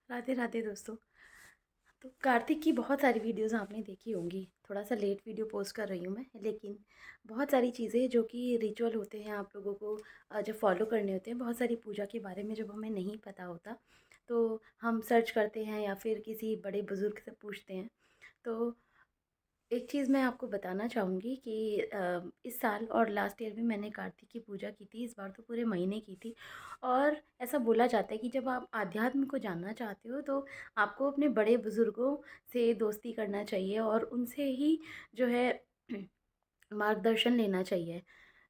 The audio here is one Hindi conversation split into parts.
राधे राधे दोस्तों। तो कार्तिक की बहुत सारी वीडियोस आपने देखी होंगी। थोड़ा सा लेट वीडियो पोस्ट कर रही हूँ मैं, लेकिन बहुत सारी चीज़ें जो कि रिचुअल होते हैं आप लोगों को जब फॉलो करने होते हैं, बहुत सारी पूजा के बारे में जब हमें नहीं पता होता तो हम सर्च करते हैं या फिर किसी बड़े बुज़ुर्ग से पूछते हैं। तो एक चीज़ मैं आपको बताना चाहूँगी कि इस साल और लास्ट ईयर भी मैंने कार्तिक की पूजा की थी। इस बार तो पूरे महीने की थी। और ऐसा बोला जाता है कि जब आप आध्यात्म को जानना चाहते हो तो आपको अपने बड़े बुज़ुर्गों से दोस्ती करना चाहिए और उनसे ही जो है मार्गदर्शन लेना चाहिए।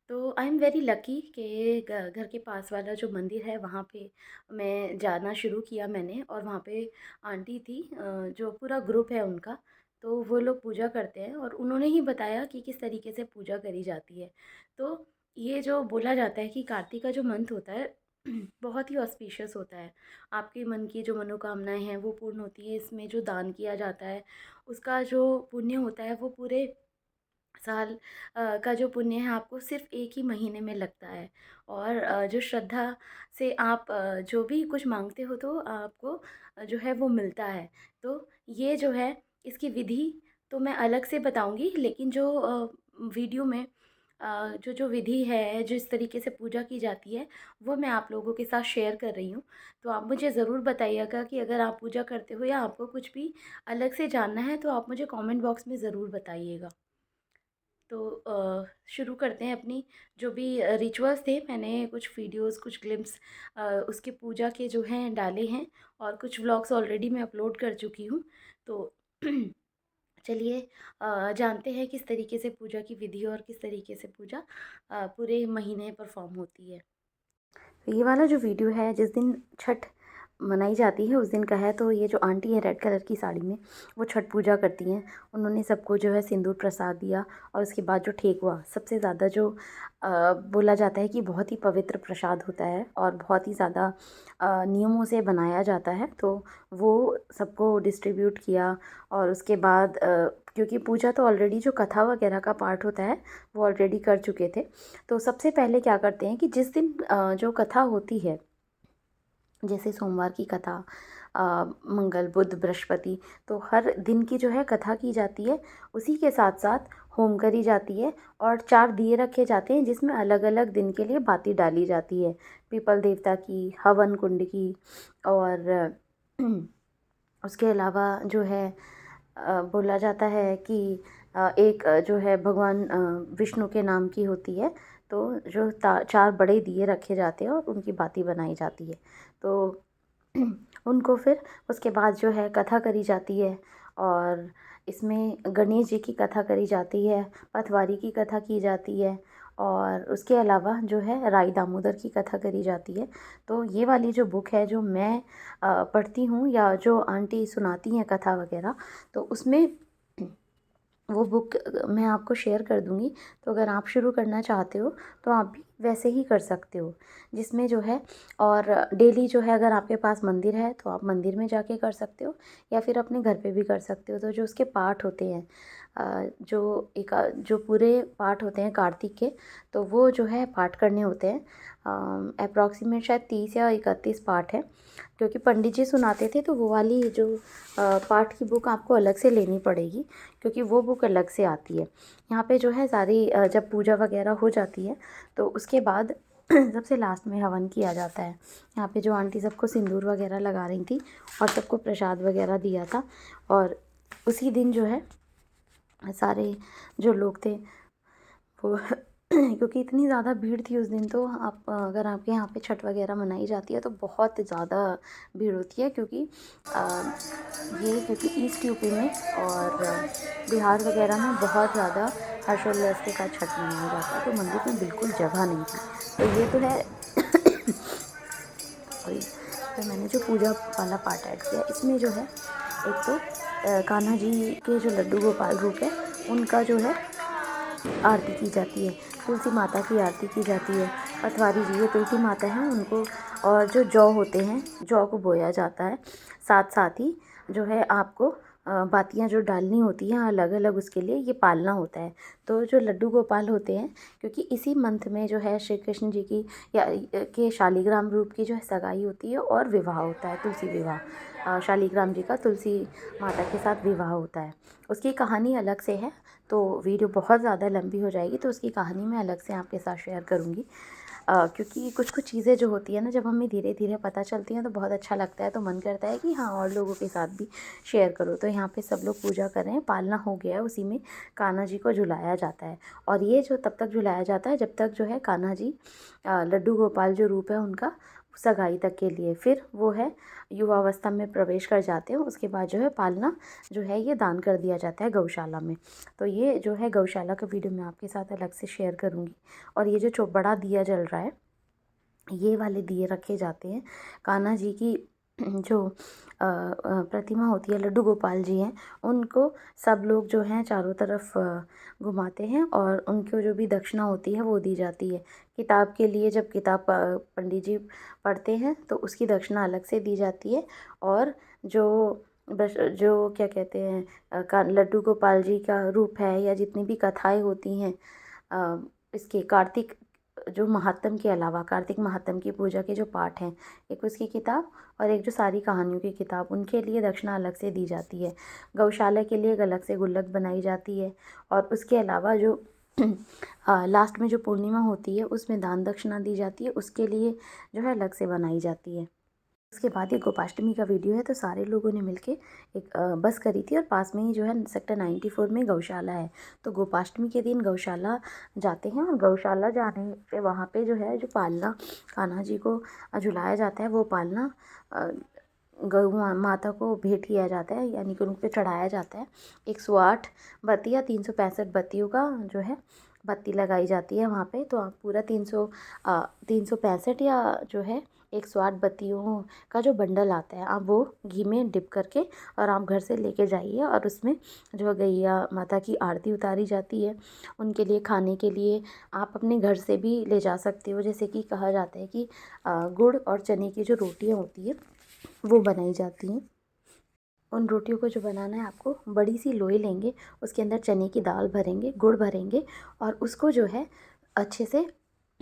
तो आई एम वेरी लकी कि घर के पास वाला जो मंदिर है वहाँ पे मैं जाना शुरू किया मैंने, और वहाँ पे आंटी थी, जो पूरा ग्रुप है उनका। तो वो लोग पूजा करते हैं और उन्होंने ही बताया कि किस तरीके से पूजा करी जाती है। तो ये जो बोला जाता है कि कार्तिक का जो मंथ होता है बहुत ही ऑस्पिशियस होता है। आपके मन की जो मनोकामनाएं हैं वो पूर्ण होती है। इसमें जो दान किया जाता है उसका जो पुण्य होता है वो पूरे साल का जो पुण्य है आपको सिर्फ एक ही महीने में लगता है। और जो श्रद्धा से आप जो भी कुछ मांगते हो तो आपको जो है वो मिलता है। तो ये जो है इसकी विधि तो मैं अलग से बताऊंगी, लेकिन जो वीडियो में जो जो विधि है, जिस तरीके से पूजा की जाती है, वो मैं आप लोगों के साथ शेयर कर रही हूँ। तो आप मुझे ज़रूर बताइएगा कि अगर आप पूजा करते हो या आपको कुछ भी अलग से जानना है तो आप मुझे कमेंट बॉक्स में ज़रूर बताइएगा। तो शुरू करते हैं अपनी जो भी रिचुअल्स थे। मैंने कुछ वीडियोस, कुछ ग्लिम्स उसके पूजा के जो हैं डाले हैं, और कुछ व्लॉग्स ऑलरेडी मैं अपलोड कर चुकी हूँ। तो चलिए जानते हैं किस तरीके से पूजा की विधि और किस तरीके से पूजा पूरे महीने परफॉर्म होती है। तो ये वाला जो वीडियो है जिस दिन छठ मनाई जाती है उस दिन का है। तो ये जो आंटी है रेड कलर की साड़ी में, वो छठ पूजा करती हैं। उन्होंने सबको जो है सिंदूर प्रसाद दिया, और उसके बाद जो ठेकुआ सबसे ज़्यादा जो बोला जाता है कि बहुत ही पवित्र प्रसाद होता है और बहुत ही ज़्यादा नियमों से बनाया जाता है, तो वो सबको डिस्ट्रीब्यूट किया। और उसके बाद क्योंकि पूजा तो ऑलरेडी जो कथा वगैरह का पार्ट होता है वो ऑलरेडी कर चुके थे। तो सबसे पहले क्या करते हैं कि जिस दिन जो कथा होती है, जैसे सोमवार की कथा, मंगल बुध बृहस्पति, तो हर दिन की जो है कथा की जाती है। उसी के साथ साथ होम करी जाती है, और 4 दिए रखे जाते हैं जिसमें अलग अलग दिन के लिए बाती डाली जाती है। पीपल देवता की, हवन कुंड की, और उसके अलावा जो है बोला जाता है कि एक जो है भगवान विष्णु के नाम की होती है। तो जो 4 बड़े दिए रखे जाते हैं और उनकी बाती बनाई जाती है। तो उनको फिर उसके बाद जो है कथा करी जाती है। और इसमें गणेश जी की कथा करी जाती है, पथवारी की कथा की जाती है, और उसके अलावा जो है राई दामोदर की कथा करी जाती है। तो ये वाली जो बुक है जो मैं पढ़ती हूँ या जो आंटी सुनाती हैं कथा वगैरह, तो उसमें वो बुक मैं आपको शेयर कर दूँगी। तो अगर आप शुरू करना चाहते हो तो आप भी वैसे ही कर सकते हो, जिसमें जो है, और डेली जो है अगर आपके पास मंदिर है तो आप मंदिर में जाके कर सकते हो, या फिर अपने घर पे भी कर सकते हो। तो जो उसके पाठ होते हैं, जो पूरे पाठ होते हैं कार्तिक के, तो वो जो है पाठ करने होते हैं। अप्रॉक्सीमेट शायद 30 या 31 पाठ है, क्योंकि पंडित जी सुनाते थे। तो वो वाली जो पाठ की बुक आपको अलग से लेनी पड़ेगी, क्योंकि वो बुक अलग से आती है। यहाँ पे जो है सारी जब पूजा वगैरह हो जाती है तो उसके बाद सबसे लास्ट में हवन किया जाता है। यहाँ पे जो आंटी सबको सिंदूर वगैरह लगा रही थी और सबको प्रसाद वगैरह दिया था। और उसी दिन जो है सारे जो लोग थे वो क्योंकि इतनी ज़्यादा भीड़ थी उस दिन, तो आप अगर आपके यहाँ पे छठ वगैरह मनाई जाती है तो बहुत ज़्यादा भीड़ होती है। क्योंकि ईस्ट यूपी में और बिहार वगैरह में बहुत ज़्यादा हर्षोल्लास के साथ छठ मनाया जाता है, तो मंदिर में बिल्कुल जगह नहीं थी। तो ये तो है सॉरी। तो मैंने जो पूजा वाला पार्ट ऐड किया इसमें जो है, एक तो कान्हा जी के जो लड्डू गोपाल रूप है उनका जो है आरती की जाती है, तुलसी माता की आरती की जाती है। पटवारी जी ये तुलसी माता हैं उनको, और जो जौ होते हैं जौ को बोया जाता है। साथ साथ ही जो है आपको बातियाँ जो डालनी होती हैं अलग अलग, उसके लिए ये पालना होता है। तो जो लड्डू गोपाल होते हैं, क्योंकि इसी मंथ में जो है श्री कृष्ण जी की या के शालिग्राम रूप की जो है सगाई होती है और विवाह होता है, तुलसी विवाह। शालिग्राम जी का तुलसी माता के साथ विवाह होता है। उसकी कहानी अलग से है, तो वीडियो बहुत ज़्यादा लंबी हो जाएगी, तो उसकी कहानी मैं अलग से आपके साथ शेयर करूँगी। क्योंकि कुछ कुछ चीज़ें जो होती है ना, जब हमें धीरे धीरे पता चलती हैं तो बहुत अच्छा लगता है, तो मन करता है कि हाँ और लोगों के साथ भी शेयर करो। तो यहाँ पे सब लोग पूजा कर रहे हैं, पालना हो गया है, उसी में कान्हा जी को झुलाया जाता है। और ये जो तब तक झुलाया जाता है जब तक जो है कान्हा जी लड्डू गोपाल जो रूप है उनका सगाई तक के लिए, फिर वो है युवावस्था में प्रवेश कर जाते हैं। उसके बाद जो है पालना जो है ये दान कर दिया जाता है गौशाला में। तो ये जो है गौशाला का वीडियो मैं आपके साथ अलग से शेयर करूँगी। और ये जो बड़ा दिया जल रहा है, ये वाले दिए रखे जाते हैं कान्हा जी की जो प्रतिमा होती है, लड्डू गोपाल जी हैं, उनको सब लोग जो हैं चारों तरफ घुमाते हैं और उनको जो भी दक्षिणा होती है वो दी जाती है। किताब के लिए जब किताब पंडित जी पढ़ते हैं तो उसकी दक्षिणा अलग से दी जाती है। और जो जो क्या कहते हैं लड्डू गोपाल जी का रूप है या जितनी भी कथाएं होती हैं इसके कार्तिक जो महात्म के अलावा, कार्तिक महात्म की पूजा के जो पाठ हैं, एक उसकी किताब और एक जो सारी कहानियों की किताब, उनके लिए दक्षिणा अलग से दी जाती है। गौशाला के लिए एक अलग से गुल्लक बनाई जाती है। और उसके अलावा जो लास्ट में जो पूर्णिमा होती है उसमें दान दक्षिणा दी जाती है, उसके लिए जो है अलग से बनाई जाती है। उसके बाद ये गोपाष्टमी का वीडियो है, तो सारे लोगों ने मिलके एक बस करी थी और पास में ही जो है सेक्टर 94 में गौशाला है। तो गोपाष्टमी के दिन गौशाला जाते हैं और गौशाला जाने पे वहाँ पे जो है जो पालना कान्हा जी को झुलाया जाता है, वो पालना गौ माता को भेंट किया जाता है, यानी कि उन पर चढ़ाया जाता है। 108 बत्ती या 365 बत्तियों का जो है बत्ती लगाई जाती है वहाँ पे। तो आप पूरा 365 या जो है 108 बत्तियों का जो बंडल आता है, आप वो घी में डिप करके और आप घर से लेके जाइए। और उसमें जो गैया माता की आरती उतारी जाती है, उनके लिए खाने के लिए आप अपने घर से भी ले जा सकते हो। जैसे कि कहा जाता है कि गुड़ और चने की जो रोटियां होती है वो बनाई जाती हैं। उन रोटियों को जो बनाना है, आपको बड़ी सी लोई लेंगे, उसके अंदर चने की दाल भरेंगे, गुड़ भरेंगे और उसको जो है अच्छे से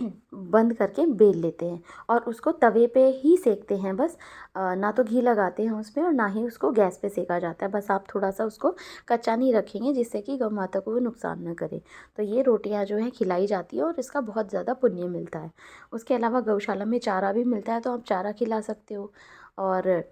बंद करके बेल लेते हैं और उसको तवे पे ही सेकते हैं बस। ना तो घी लगाते हैं उसमें और ना ही उसको गैस पे सेका जाता है। बस आप थोड़ा सा उसको कच्चा नहीं रखेंगे जिससे कि गौ माता को वो नुकसान न करे। तो ये रोटियां जो है खिलाई जाती है और इसका बहुत ज़्यादा पुण्य मिलता है। उसके अलावा गौशाला में चारा भी मिलता है, तो आप चारा खिला सकते हो और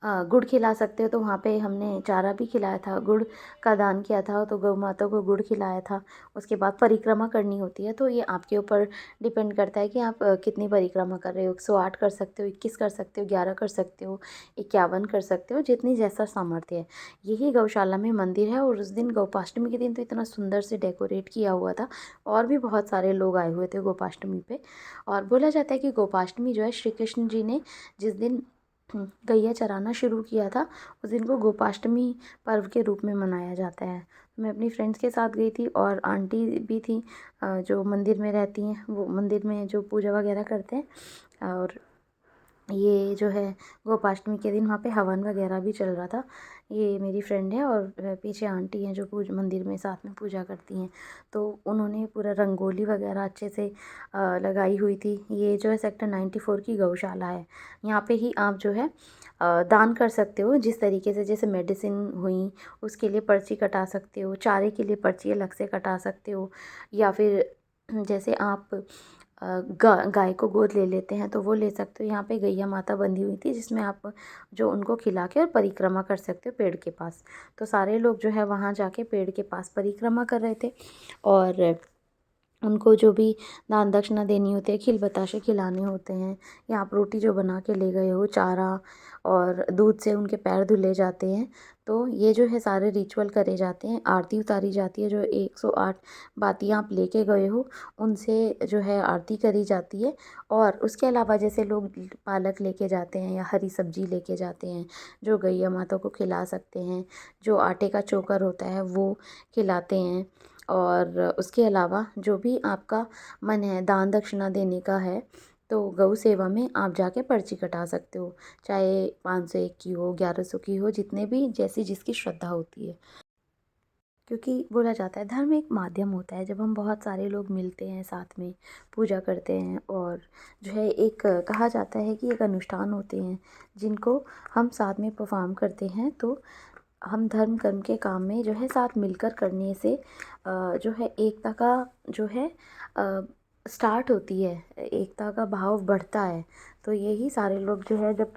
गुड़ खिला सकते हो। तो वहाँ पे हमने चारा भी खिलाया था, गुड़ का दान किया था, तो गौ माता को गुड़ खिलाया था। उसके बाद परिक्रमा करनी होती है, तो ये आपके ऊपर डिपेंड करता है कि आप कितनी परिक्रमा कर रहे हो। 108 कर सकते हो, 21 कर सकते हो, 11 कर सकते हो, 51 कर सकते हो, जितनी जैसा सामर्थ्य है। यही गौशाला में मंदिर है और उस दिन गोपाष्टमी के दिन तो इतना सुंदर से डेकोरेट किया हुआ था और भी बहुत सारे लोग आए हुए थे गोपाष्टमी पे। और बोला जाता है कि गोपाष्टमी जो है श्री कृष्ण जी ने जिस दिन गैया चराना शुरू किया था, उस दिन को गोपाष्टमी पर्व के रूप में मनाया जाता है। मैं अपनी फ्रेंड्स के साथ गई थी और आंटी भी थी जो मंदिर में रहती हैं, वो मंदिर में जो पूजा वगैरह करते हैं। और ये जो है गोपाष्टमी के दिन वहाँ पे हवन वगैरह भी चल रहा था। ये मेरी फ्रेंड है और पीछे आंटी हैं जो मंदिर में साथ में पूजा करती हैं। तो उन्होंने पूरा रंगोली वगैरह अच्छे से लगाई हुई थी। ये जो है सेक्टर 94 की गौशाला है। यहाँ पे ही आप जो है दान कर सकते हो, जिस तरीके से जैसे मेडिसिन हुई उसके लिए पर्ची कटा सकते हो, चारे के लिए पर्ची अलग से कटा सकते हो, या फिर जैसे आप गाय को गोद ले लेते हैं तो वो ले सकते हो। यहाँ पे गैया माता बंधी हुई थी जिसमें आप जो उनको खिला के और परिक्रमा कर सकते हो पेड़ के पास। तो सारे लोग जो है वहाँ जाके पेड़ के पास परिक्रमा कर रहे थे और उनको जो भी दान दक्षिणा देनी होती है, खिल बताशे खिलाने होते हैं, या आप रोटी जो बना के ले गए हो, चारा और दूध से उनके पैर धुले जाते हैं। तो ये जो है सारे रिचुअल करे जाते हैं। आरती उतारी जाती है, जो 108 बातियाँ आप लेके गए हो उनसे जो है आरती करी जाती है। और उसके अलावा जैसे लोग पालक लेके जाते हैं या हरी सब्जी लेके जाते हैं जो गैया माता को खिला सकते हैं, जो आटे का चोकर होता है वो खिलाते हैं। और उसके अलावा जो भी आपका मन है दान दक्षिणा देने का है तो गौ सेवा में आप जाके पर्ची कटा सकते हो, चाहे 501 की हो, 1100 की हो, जितने भी जैसी जिसकी श्रद्धा होती है। क्योंकि बोला जाता है धर्म एक माध्यम होता है, जब हम बहुत सारे लोग मिलते हैं साथ में पूजा करते हैं, और जो है एक कहा जाता है कि एक अनुष्ठान होते हैं जिनको हम साथ में परफॉर्म करते हैं, तो हम धर्म कर्म के काम में जो है साथ मिलकर करने से जो है एकता का जो है स्टार्ट होती है, एकता का भाव बढ़ता है। तो यही सारे लोग जो है जब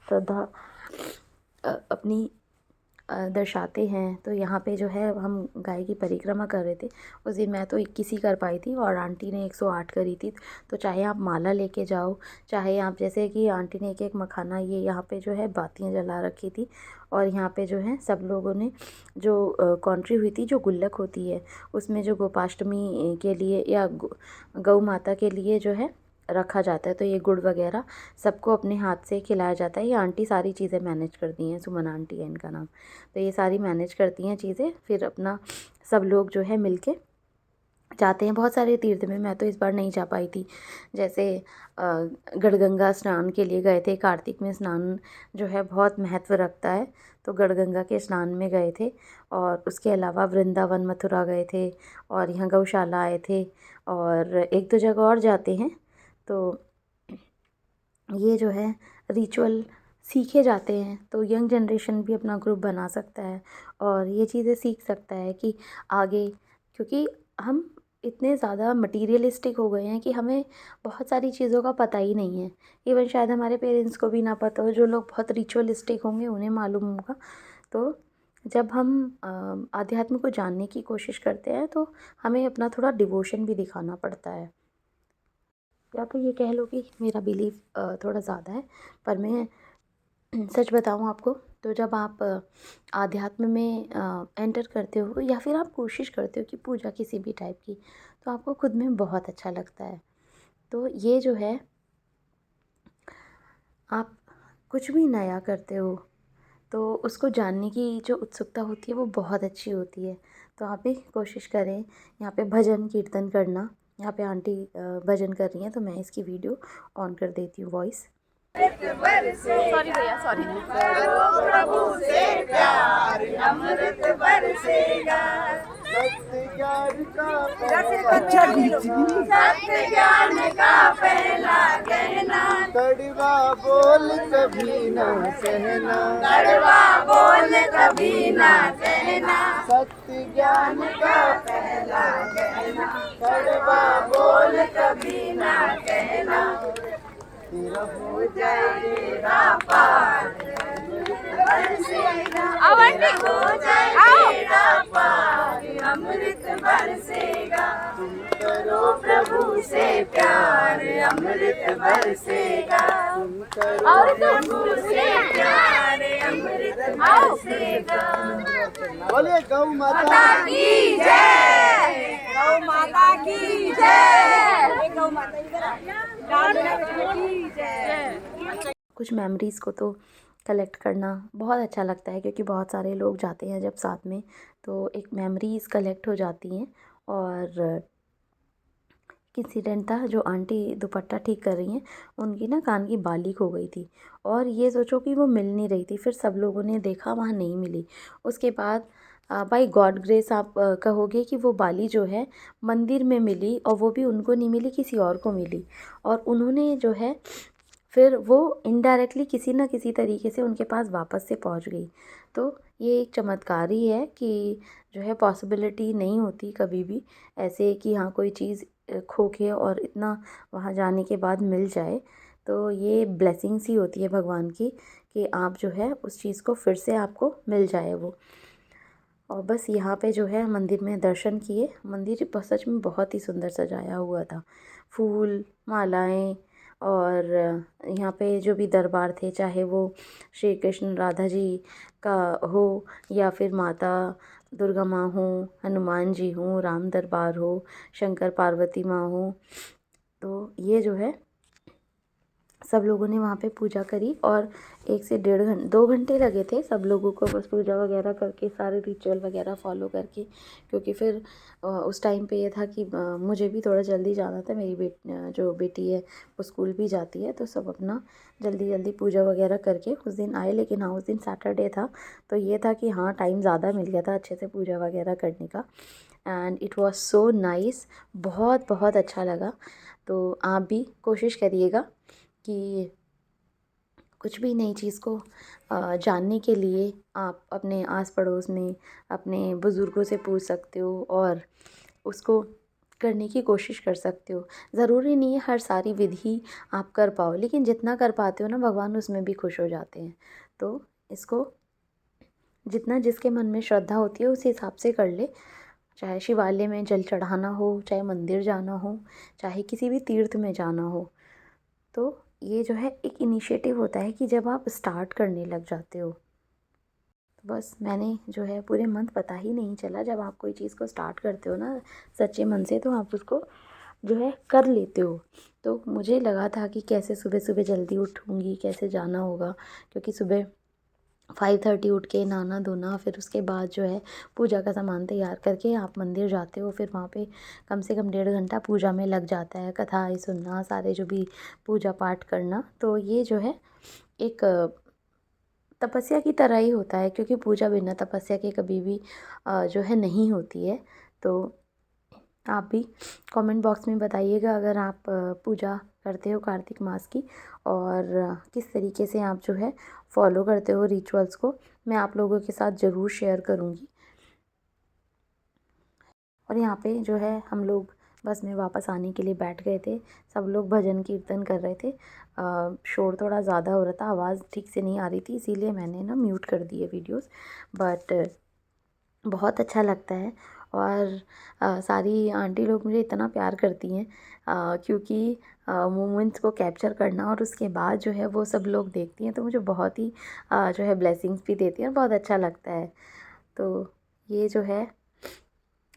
श्रद्धा अपनी दर्शाते हैं, तो यहाँ पे जो है हम गाय की परिक्रमा कर रहे थे। उस दिन मैं तो 21 ही कर पाई थी और आंटी ने 108 करी थी। तो चाहे आप माला लेके जाओ, चाहे आप जैसे कि आंटी ने एक एक मखाना ये यहाँ पे जो है बातियाँ जला रखी थी, और यहाँ पे जो है सब लोगों ने जो कॉन्ट्री हुई थी, जो गुल्लक होती है उसमें जो गोपाष्टमी के लिए या गौ माता के लिए जो है रखा जाता है, तो ये गुड़ वगैरह सबको अपने हाथ से खिलाया जाता है। ये आंटी सारी चीज़ें मैनेज करती हैं, सुमन आंटी है इनका नाम। तो ये सारी मैनेज करती हैं चीज़ें, फिर अपना सब लोग जो है मिलके जाते हैं बहुत सारे तीर्थ में। मैं तो इस बार नहीं जा पाई थी, जैसे गढ़गंगा स्नान के लिए गए थे। कार्तिक में स्नान जो है बहुत महत्व रखता है, तो गढ़गंगा के स्नान में गए थे, और उसके अलावा वृंदावन मथुरा गए थे, और यहाँ गौशाला आए थे, और एक दो जगह और जाते हैं। तो ये जो है रिचुअल सीखे जाते हैं, तो यंग जनरेशन भी अपना ग्रुप बना सकता है और ये चीज़ें सीख सकता है कि आगे, क्योंकि हम इतने ज़्यादा मटीरियलिस्टिक हो गए हैं कि हमें बहुत सारी चीज़ों का पता ही नहीं है। इवन शायद हमारे पेरेंट्स को भी ना पता हो, जो लोग बहुत रिचुअलिस्टिक होंगे उन्हें मालूम होगा। तो जब हम आध्यात्म को जानने की कोशिश करते हैं, तो हमें अपना थोड़ा डिवोशन भी दिखाना पड़ता है। या तो ये कह लो कि मेरा बिलीव थोड़ा ज़्यादा है, पर मैं सच बताऊँ आपको, तो जब आप आध्यात्म में एंटर करते हो, या फिर आप कोशिश करते हो कि पूजा किसी भी टाइप की, तो आपको खुद में बहुत अच्छा लगता है। तो ये जो है, आप कुछ भी नया करते हो तो उसको जानने की जो उत्सुकता होती है वो बहुत अच्छी होती है। तो आप भी कोशिश करें, यहाँ पे भजन कीर्तन करना। यहाँ पे आंटी भजन कर रही हैं, तो मैं इसकी वीडियो ऑन कर देती हूँ, वॉइस। सॉरी भैया, सॉरी। करो प्रभु से प्यार, अमृत बरसेगा। सत्य ज्ञान का पहला कहना, कड़वा बोल कभी ना कहना, कड़वा बोल कभी ना कहना। सत्य ज्ञान का पहला कहना, कड़वा बोल कभी ना कहना। तेरा हो जाए तेरा पार, बरसेगा। हो जाए तेरा पार, अमृत बरसेगा। तुम करो प्रभु से प्यार, अमृत बरसेगा। तुम करो प्रभु से प्यार, अमृत बरसेगा। बोले गौ माता की जय, गौ माता की जय, गौ माता की जय। कुछ मेमोरीज़ को तो कलेक्ट करना बहुत अच्छा लगता है, क्योंकि बहुत सारे लोग जाते हैं जब साथ में, तो एक मेमोरीज़ कलेक्ट हो जाती हैं। और इंसिडेंट था, जो आंटी दुपट्टा ठीक कर रही हैं, उनकी ना कान की बाली खो गई थी, और ये सोचो कि वो मिल नहीं रही थी। फिर सब लोगों ने देखा, वहाँ नहीं मिली। उसके बाद बाई गॉड ग्रेस आप कहोगे कि वो बाली जो है मंदिर में मिली, और वो भी उनको नहीं मिली, किसी और को मिली, और उन्होंने जो है फिर वो इनडायरेक्टली किसी न किसी तरीके से उनके पास वापस से पहुंच गई। तो ये एक चमत्कार ही है कि जो है पॉसिबिलिटी नहीं होती कभी भी ऐसे कि हाँ कोई चीज़ खो के और इतना वहाँ जाने के बाद मिल जाए। तो ये ब्लेसिंग्स ही होती है भगवान की, कि आप जो है उस चीज़ को फिर से आपको मिल जाए वो। और बस यहाँ पे जो है मंदिर में दर्शन किए। मंदिर सच में बहुत ही सुंदर सजाया हुआ था, फूल मालाएं, और यहाँ पे जो भी दरबार थे, चाहे वो श्री कृष्ण राधा जी का हो, या फिर माता दुर्गा माँ हो, हनुमान जी हो, राम दरबार हो, शंकर पार्वती माँ हो, तो ये जो है सब लोगों ने वहाँ पे पूजा करी और 1 से डेढ़ 2 घंटे लगे थे सब लोगों को बस पूजा वगैरह करके, सारे रिचुअल वगैरह फॉलो करके। क्योंकि फिर उस टाइम पे ये था कि मुझे भी थोड़ा जल्दी जाना था, मेरी जो बेटी है वो स्कूल भी जाती है, तो सब अपना जल्दी जल्दी पूजा वगैरह करके उस दिन आए। लेकिन हाँ, उस दिन सैटरडे था, तो ये था कि हाँ टाइम ज़्यादा मिल गया था अच्छे से पूजा वगैरह करने का। And it was so nice, बहुत बहुत अच्छा लगा। तो आप भी कोशिश करिएगा कि कुछ भी नई चीज़ को जानने के लिए आप अपने आस पड़ोस में अपने बुज़ुर्गों से पूछ सकते हो और उसको करने की कोशिश कर सकते हो। ज़रूरी नहीं है हर सारी विधि आप कर पाओ, लेकिन जितना कर पाते हो ना, भगवान उसमें भी खुश हो जाते हैं। तो इसको जितना जिसके मन में श्रद्धा होती है उस हिसाब से कर ले। चाहे शिवालय में जल चढ़ाना हो, चाहे मंदिर जाना हो, चाहे किसी भी तीर्थ में जाना हो, तो ये जो है एक इनिशिएटिव होता है कि जब आप स्टार्ट करने लग जाते हो, तो बस मैंने जो है पूरे मंथ पता ही नहीं चला। जब आप कोई चीज़ को स्टार्ट करते हो ना सच्चे मन से, तो आप उसको जो है कर लेते हो। तो मुझे लगा था कि कैसे सुबह सुबह जल्दी उठूँगी, कैसे जाना होगा, क्योंकि सुबह 5:30 उठ के नहाना धोना, फिर उसके बाद जो है पूजा का सामान तैयार करके आप मंदिर जाते हो। फिर वहाँ पे कम से कम 1.5 घंटा पूजा में लग जाता है, कथाएँ सुनना, सारे जो भी पूजा पाठ करना। तो ये जो है एक तपस्या की तरह ही होता है, क्योंकि पूजा बिना तपस्या के कभी भी जो है नहीं होती है। तो आप भी कमेंट बॉक्स में बताइएगा अगर आप पूजा करते हो कार्तिक मास की, और किस तरीके से आप जो है फॉलो करते हो रिचुअल्स को। मैं आप लोगों के साथ ज़रूर शेयर करूँगी। और यहाँ पे जो है हम लोग बस में वापस आने के लिए बैठ गए थे। सब लोग भजन कीर्तन कर रहे थे। शोर थोड़ा ज़्यादा हो रहा था, आवाज़ ठीक से नहीं आ रही थी, इसीलिए मैंने ना म्यूट कर दिए वीडियोस। बट बहुत अच्छा लगता है। और सारी आंटी लोग मुझे इतना प्यार करती हैं, क्योंकि मोमेंट्स को कैप्चर करना और उसके बाद जो है वो सब लोग देखती हैं, तो मुझे बहुत ही जो है ब्लेसिंग्स भी देती हैं और बहुत अच्छा लगता है। तो ये जो है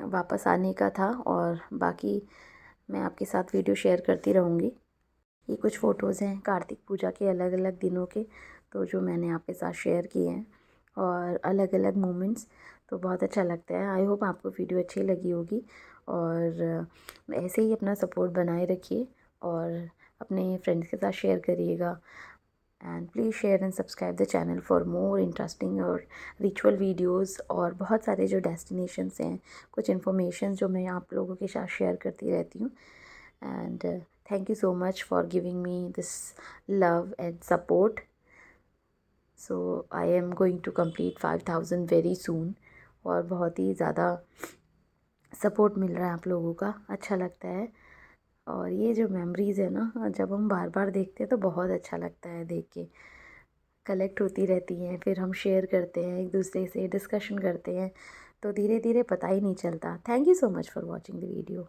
वापस आने का था, और बाकी मैं आपके साथ वीडियो शेयर करती रहूँगी। ये कुछ फ़ोटोज़ हैं कार्तिक पूजा के अलग अलग दिनों के, तो जो मैंने आपके साथ शेयर किए हैं, और अलग अलग मोमेंट्स। तो बहुत अच्छा लगता है। आई होप आपको वीडियो अच्छी लगी होगी, और ऐसे ही अपना सपोर्ट बनाए रखिए और अपने फ्रेंड्स के साथ शेयर करिएगा। And please share and subscribe the channel for more interesting और रिचुअल वीडियोस, और बहुत सारे जो डेस्टिनेशंस हैं, कुछ इन्फॉर्मेशन जो मैं आप लोगों के साथ शेयर करती रहती हूँ। And thank you so much for giving me this love and support. So I am going to complete 5000 very soon, और बहुत ही ज़्यादा सपोर्ट मिल रहा है आप लोगों का, अच्छा लगता है। और ये जो मेमोरीज़ है ना, जब हम बार बार देखते हैं तो बहुत अच्छा लगता है देख के। कलेक्ट होती रहती हैं, फिर हम शेयर करते हैं, एक दूसरे से डिस्कशन करते हैं, तो धीरे धीरे पता ही नहीं चलता। Thank you so much for watching the video.